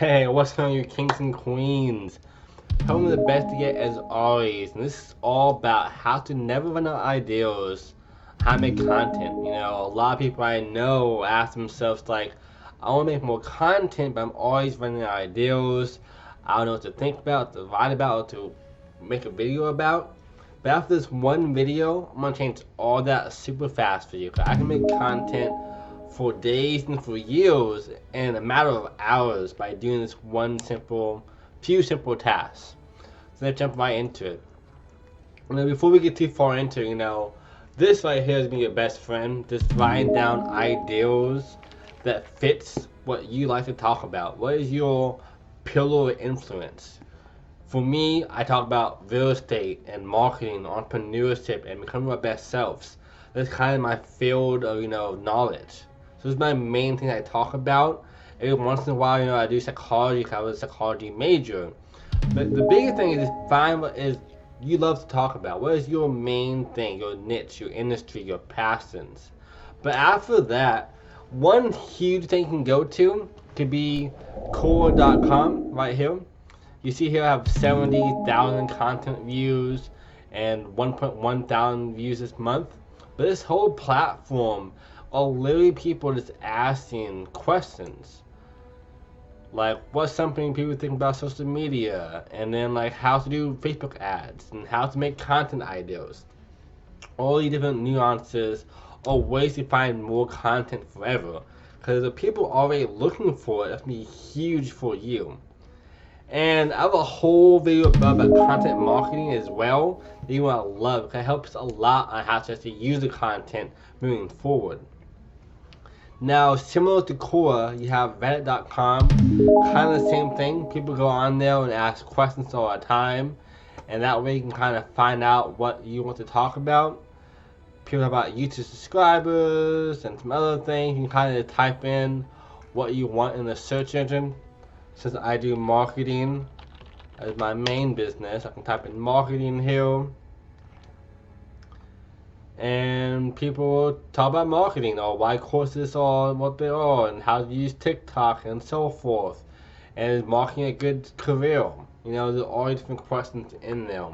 Hey, what's going on, you kings and queens? Home of the best to get as always, and this is all about how to never run out of ideas, how to make content. A lot of people I know ask themselves like, I want to make more content, but I'm always running out of ideas. I don't know what to think about, to write about, to make a video about. But after this one video, I'm gonna change all that super fast for you. 'Cause I can make content for days and for years in a matter of hours by doing this few simple tasks. So let's jump right into it. Before we get too far into this right here is being your best friend, just writing down ideas that fits what you like to talk about. What is your pillar of influence? For me, I talk about real estate and marketing, entrepreneurship, and becoming our best selves. That's kind of my field of knowledge. So this is my main thing I talk about. Every once in a while, I do psychology because I was a psychology major. But the biggest thing is just find what is you love to talk about. What is your main thing, your niche, your industry, your passions? But after that, one huge thing you can go to could be core.com right here. You see here I have 70,000 content views and 1.1 thousand views this month. But this whole platform are literally people just asking questions. Like, what's something people think about social media? And then, like, how to do Facebook ads and how to make content ideas. All these different nuances or ways to find more content forever. Because the people already looking for it, that's going to be huge for you. And I have a whole video about content marketing as well that you want to love because it helps a lot on how to actually use the content moving forward. Now, similar to Quora, you have Reddit.com, kind of the same thing. People go on there and ask questions all the time, and that way you can kind of find out what you want to talk about. People talk about YouTube subscribers and some other things. You can kind of type in what you want in the search engine. Since I do marketing as my main business, I can type in marketing here. And people talk about marketing or why courses are what they are and how to use TikTok and so forth. And is marketing a good career? There's all different questions in there.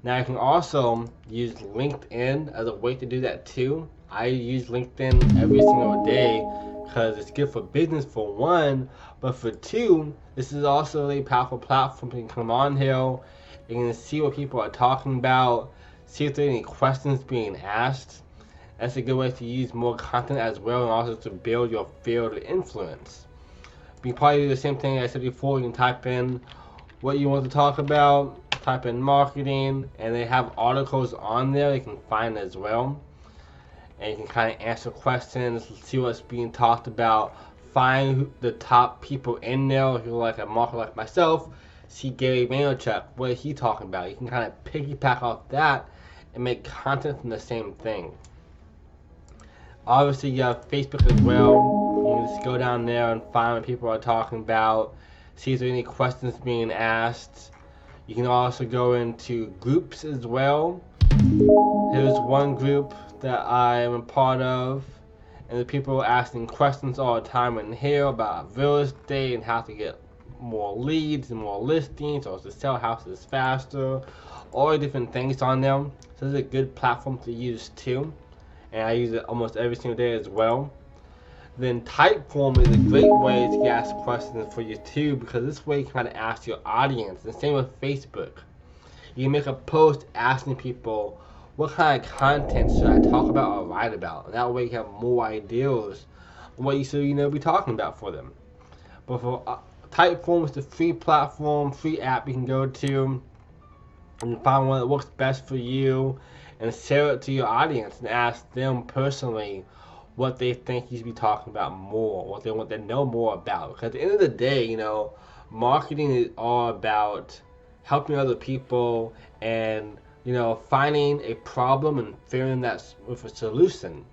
Now you can also use LinkedIn as a way to do that too. I use LinkedIn every single day because it's good for business for one, but for two, this is also a powerful platform. You can come on here, you can see what people are talking about, see if there are any questions being asked. That's a good way to use more content as well and also to build your field of influence. You can probably do the same thing I said before. You can type in what you want to talk about, type in marketing, and they have articles on there you can find as well. And you can kind of answer questions, see what's being talked about, find the top people in there. If you're like a marketer like myself, see Gary Vaynerchuk, what is he talking about? You can kind of piggyback off that and make content from the same thing. Obviously, you have Facebook as well. You can just go down there and find what people are talking about, see if there are any questions being asked. You can also go into groups as well. Here's one group that I am a part of, and the people are asking questions all the time in here about real estate and how to get more leads and more listings or to sell houses faster, all the different things on them. So this is a good platform to use too, and I use it almost every single day as well. Then Typeform is a great way to ask questions for you too, because this way you can kind of ask your audience. And same with Facebook. You can make a post asking people what kind of content should I talk about or write about. And that way you have more ideas on what you should be talking about for them. But for Typeform, it's a free platform, free app you can go to and find one that works best for you and share it to your audience and ask them personally what they think you should be talking about more, what they want to know more about. Because at the end of the day, marketing is all about helping other people and, finding a problem and filling that with a solution.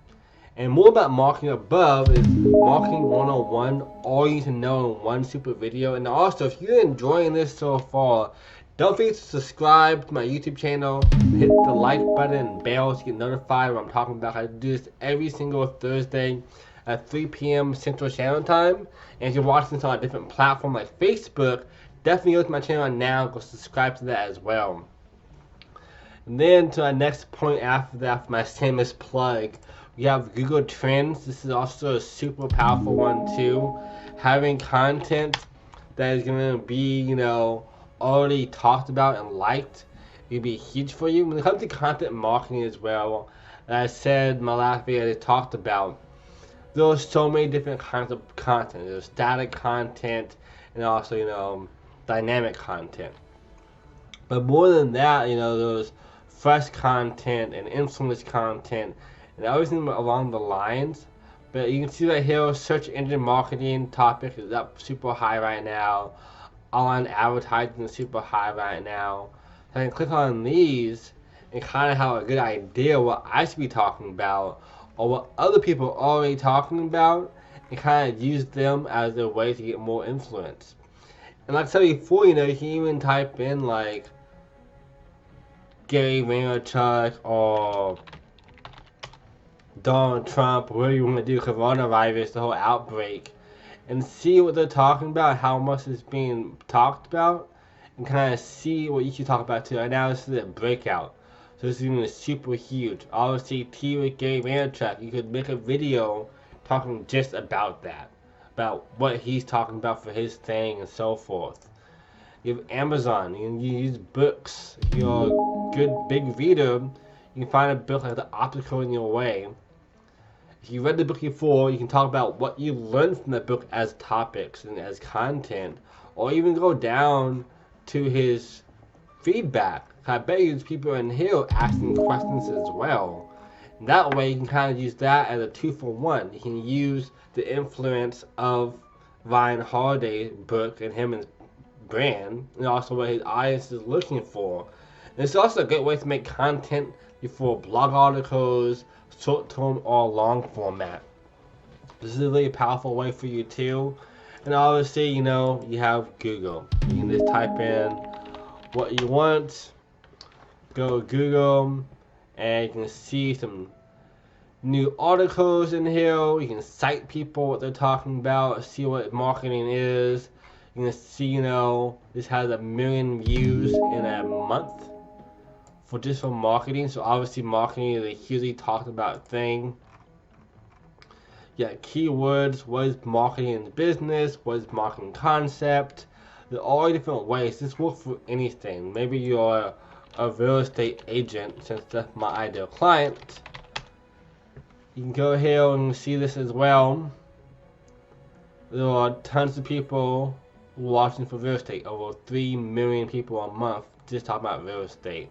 And more about marketing above is marketing 101, all you need to know in one super video. And also, if you're enjoying this so far, don't forget to subscribe to my YouTube channel, hit the like button and bell to get notified when I'm talking about. I do this every single Thursday at 3 p.m. Central Standard Time. And if you're watching this on a different platform like Facebook, definitely go to my channel now and go subscribe to that as well. And then to our next point after that, for my shameless plug, we have Google Trends. This is also a super powerful one too. Having content that is going to be, already talked about and liked, it'll be huge for you. When it comes to content marketing as well, as I said in my last video I talked about, there's so many different kinds of content. There's static content and also, dynamic content. But more than that, there's fresh content and influence content and everything along the lines. But you can see right here, search engine marketing topic is up super high right now. Online advertising is super high right now. So I can click on these and kind of have a good idea what I should be talking about or what other people are already talking about and kind of use them as a way to get more influence. And like I said before, you can even type in like Gary Vaynerchuk or Donald Trump, whatever you want to do, coronavirus, the whole outbreak, and see what they're talking about, how much is being talked about, and kind of see what you should talk about too. Right now, this is a breakout, so this is even super huge. Obviously, Tea with Gary Vaynerchuk, you could make a video talking just about that, about what he's talking about for his thing and so forth. You have Amazon, you can use books. If you're a good big reader, you can find a book like The Obstacle in Your Way. If you read the book before, you can talk about what you learned from the book as topics and as content, or even go down to his feedback. I bet you there's people in here asking questions as well. And that way you can kind of use that as a 2-for-1. You can use the influence of Ryan Holiday's book and him and his brand, and also what his audience is looking for. And it's also a great way to make content for blog articles, short-term or long format. This is a really powerful way for you too. And obviously, you have Google. You can just type in what you want, go Google, and you can see some new articles in here. You can cite people, what they're talking about, see what marketing is. You can see, this has 1 million views in a month for marketing. So obviously marketing is a hugely talked about thing. Yeah, keywords, what is marketing in business, what is marketing concept. There are all different ways. This works for anything. Maybe you're a real estate agent, since that's my ideal client. You can go here and see this as well. There are tons of people watching for real estate. Over 3 million people a month just talking about real estate.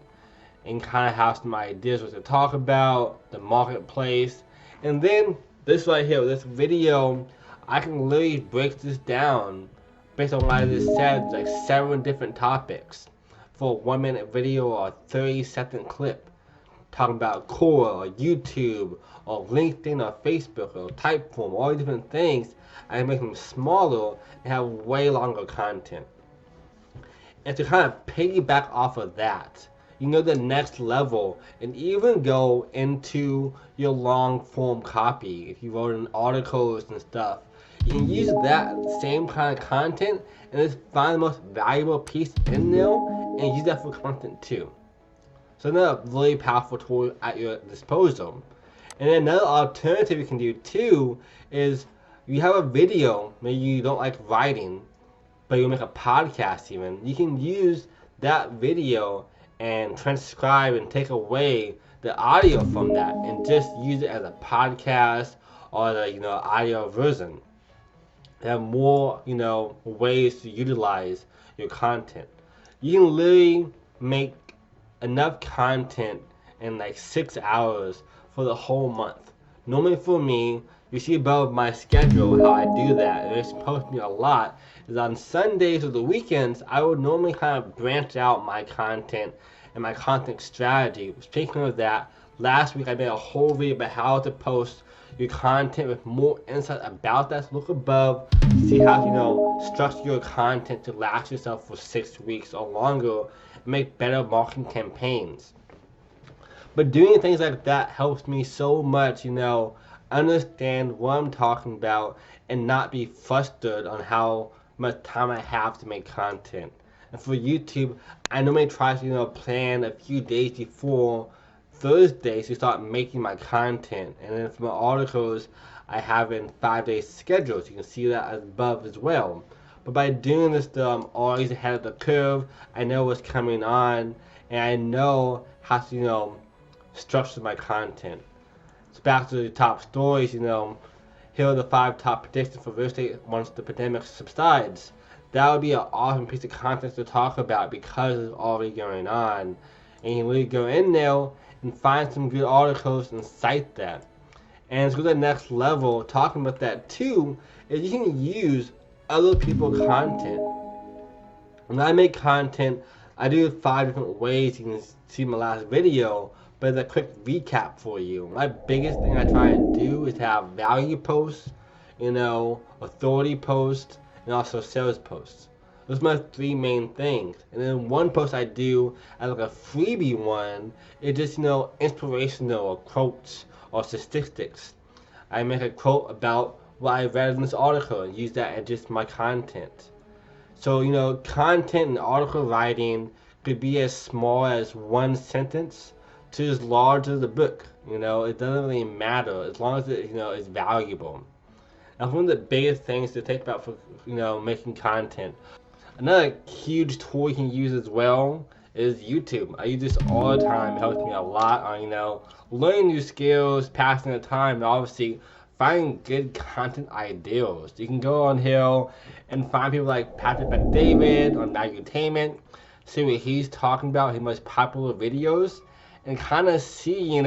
And kind of have some ideas what to talk about, the marketplace. And then this right here, this video, I can literally break this down based on what I just said, like 7 different topics for a 1-minute video or a 30-second clip. Talking about Quora or YouTube or LinkedIn or Facebook or Typeform, all these different things. I can make them smaller and have way longer content. And to kind of piggyback off of that, you can go to the next level and even go into your long form copy. If you wrote in articles and stuff, you can use that same kind of content and just find the most valuable piece in there and use that for content too. So another really powerful tool at your disposal. And then another alternative you can do too is you have a video, maybe you don't like writing, but you make a podcast even. You can use that video and transcribe and take away the audio from that and just use it as a podcast or the audio version. You have more ways to utilize your content. You can literally make enough content in like 6 hours for the whole month. Normally for me, you see above my schedule how I do that, and it's supposed me a lot, is on Sundays or the weekends, I would normally kind of branch out my content and my content strategy. Speaking of that, last week I made a whole video about how to post your content with more insight about that. So look above, see how to structure your content to last yourself for 6 weeks or longer and make better marketing campaigns. But doing things like that helps me so much, understand what I'm talking about, and not be frustrated on how much time I have to make content. And for YouTube, I normally try to plan a few days before Thursday to start making my content. And then for my articles, I have in 5 days schedule. So you can see that above as well. But by doing this, I'm always ahead of the curve. I know what's coming on, and I know how to structure my content. So back to the top stories, here are the 5 top predictions for real estate once the pandemic subsides. That would be an awesome piece of content to talk about because it's already going on. And you can really go in there and find some good articles and cite that. And to go to the next level, talking about that too, is you can use other people's content. When I make content, I do it 5 different ways. You can see my last video, but it's a quick recap for you. My biggest thing I try and do is have value posts, authority posts, and also sales posts. Those are my 3 main things. And then one post I do as like a freebie one is just inspirational or quotes or statistics. I make a quote about what I read in this article and use that as just my content. So content and article writing could be as small as one sentence to as large as a book. It doesn't really matter as long as it is valuable. That's one of the biggest things to think about for making content. Another huge tool you can use as well is YouTube. I use this all the time. It helps me a lot on learning new skills, passing the time, and obviously finding good content ideas. You can go on here and find people like Patrick Bet-David on Valuetainment, see what he's talking about, his most popular videos, and kind of see,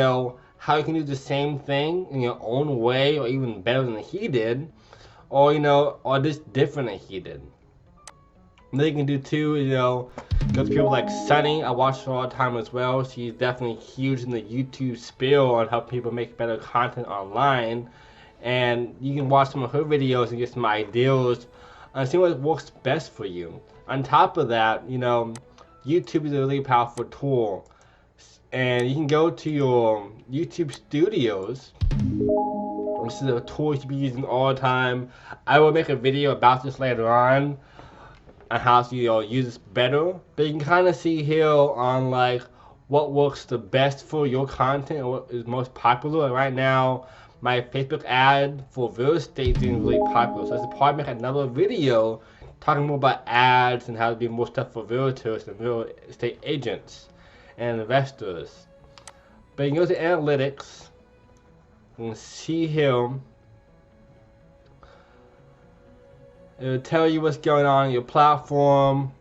how you can do the same thing in your own way or even better than he did, or, or just different than he did. And then you can do too, go to people like Sunny. I watch her all the time as well. She's definitely huge in the YouTube spiel on helping people make better content online. And you can watch some of her videos and get some ideas and see what works best for you. On top of that, YouTube is a really powerful tool. And you can go to your YouTube studios. This is a tool you should be using all the time. I will make a video about this later on how to use this better. But you can kind of see here on what works the best for your content and what is most popular. And right now, my Facebook ad for real estate is doing really popular. So I should probably make another video talking more about ads and how to do more stuff for realtors and real estate agents and investors. But you can go to analytics and see here. It'll tell you what's going on your platform.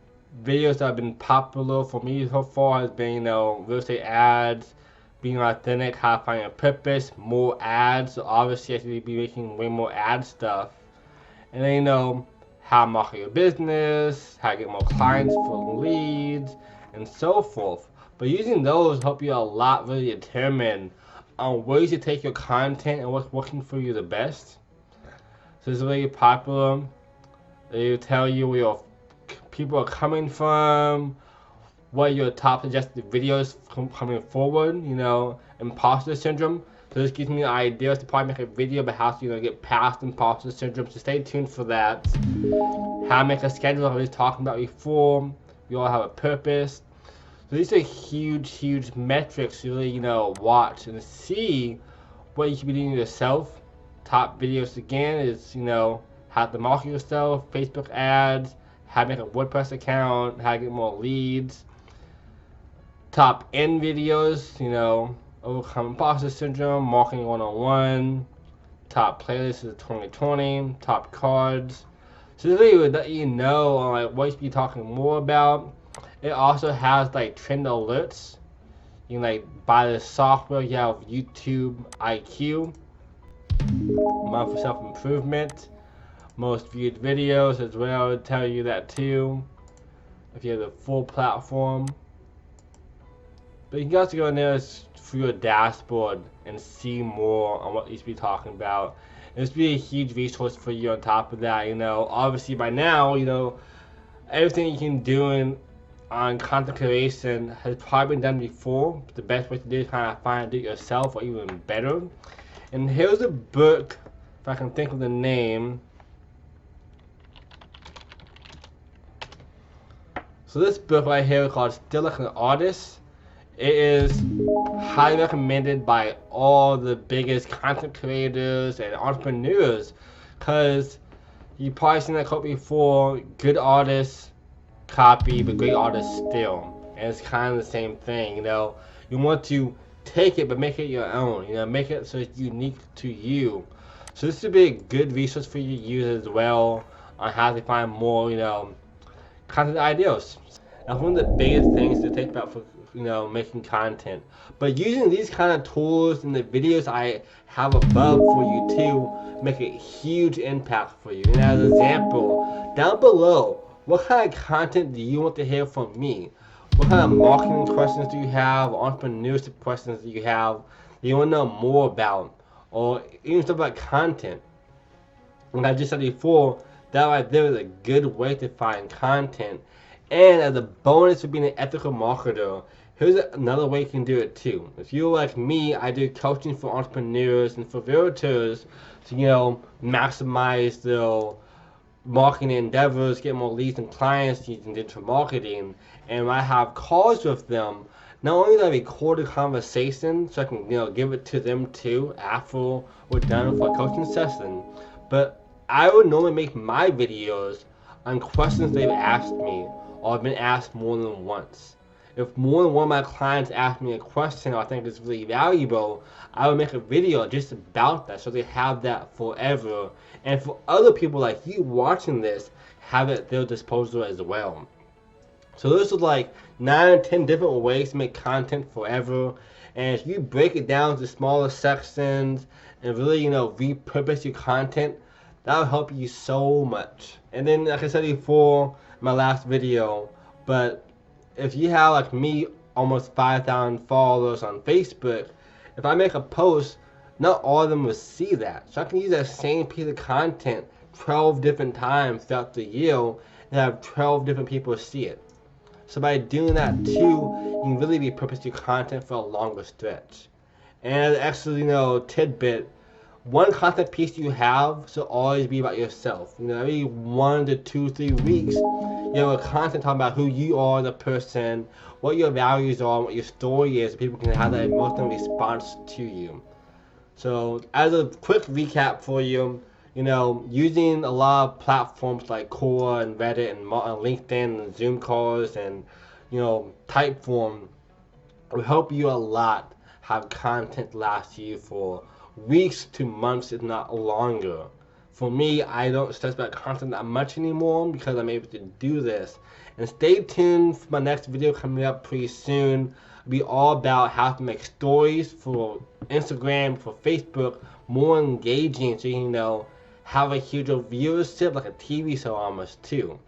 Videos that have been popular for me so far has been, real estate ads, being authentic, how to find your purpose, more ads. So obviously I should be making way more ad stuff. And then how to market your business, how to get more clients for leads, and so forth. But using those help you a lot really determine on where you should take your content and what's working for you the best. So it's really popular. They tell you where your people are coming from, what your top suggested videos coming forward, imposter syndrome. So this gives me ideas to probably make a video about how to get past imposter syndrome. So stay tuned for that. How to make a schedule I was talking about before. We all have a purpose. So these are huge metrics to really watch and see what you should be doing yourself. Top videos again is how to market yourself, Facebook ads, how to make a WordPress account, how to get more leads. Top end videos, overcome imposter syndrome, marketing 101. Top playlists is 2020, top cards. So this really would let you know on what you should be talking more about. It also has trend alerts. You can buy the software. You have YouTube IQ, month for self-improvement, most viewed videos as well. It'll tell you that too if you have the full platform. But you can also go in there through your dashboard and see more on what you should be talking about. And this will be a huge resource for you on top of that. Obviously by now, everything you can do on content creation has probably been done before. But the best way to do is kind of find it yourself or even better. And here's a book, if I can think of the name. So this book right here is called Still Like an Artist. It is highly recommended by all the biggest content creators and entrepreneurs, because you probably seen that quote before: good artists copy, but great artists steal. And it's kind of the same thing, you know. You want to take it, but make it your own. You know, make it so it's unique to you. So this would be a good resource for you to use as well on how to find more, you know, content ideas. That's one of the biggest things to think about for, you know, making content. But using these kind of tools and the videos I have above for you too make a huge impact for you. And as an example, down below, what kind of content do you want to hear from me? What kind of marketing questions do you have? Entrepreneurship questions do you have? Do you want to know more about? Or even stuff like content. Like I just said before, that right there is a good way to find content. And as a bonus for being an ethical marketer, here's another way you can do it too. If you're like me, I do coaching for entrepreneurs and for realtors to, you know, maximize their marketing endeavors, get more leads and clients using digital marketing. And when I have calls with them, not only do I record a conversation so I can, you know, give it to them too after we're done with our coaching session, but I would normally make my videos on questions they've asked me or have been asked more than once. If more than one of my clients ask me a question I think is really valuable, I would make a video just about that so they have that forever. And for other people like you watching this, have it at their disposal as well. So those are like 9 or 10 different ways to make content forever. And if you break it down to smaller sections and really, you know, repurpose your content, that will help you so much. And then, like I said before, my last video, but if you have like me almost 5,000 followers on Facebook, if I make a post, not all of them will see that. So I can use that same piece of content 12 different times throughout the year and have 12 different people see it. So by doing that too, you can really repurpose your content for a longer stretch. And actually, you know, tidbit, one content piece you have should always be about yourself. You know, every 1 to 2, 3 weeks, you have a content talking about who you are, the person, what your values are, what your story is, so people can have that emotional response to you. So, as a quick recap for you, you know, using a lot of platforms like Quora and Reddit and LinkedIn and Zoom calls and, you know, Typeform will help you a lot have content last you for weeks to months, if not longer. For me, I don't stress about content that much anymore because I'm able to do this. And stay tuned for my next video coming up pretty soon. It'll be all about how to make stories for Instagram, for Facebook, more engaging so you know, have a huge viewership like a TV show almost too.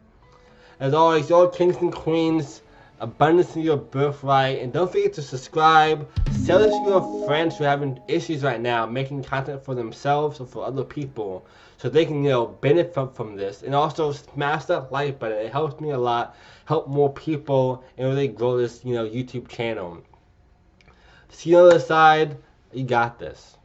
As always, y'all kings and queens, abundance in your birthright, and don't forget to subscribe. Share this with your friends who are having issues right now making content for themselves or for other people, so they can, you know, benefit from this. And also smash that like button. It helps me a lot, help more people, and really grow this, you know, YouTube channel. See you on the other side. You got this.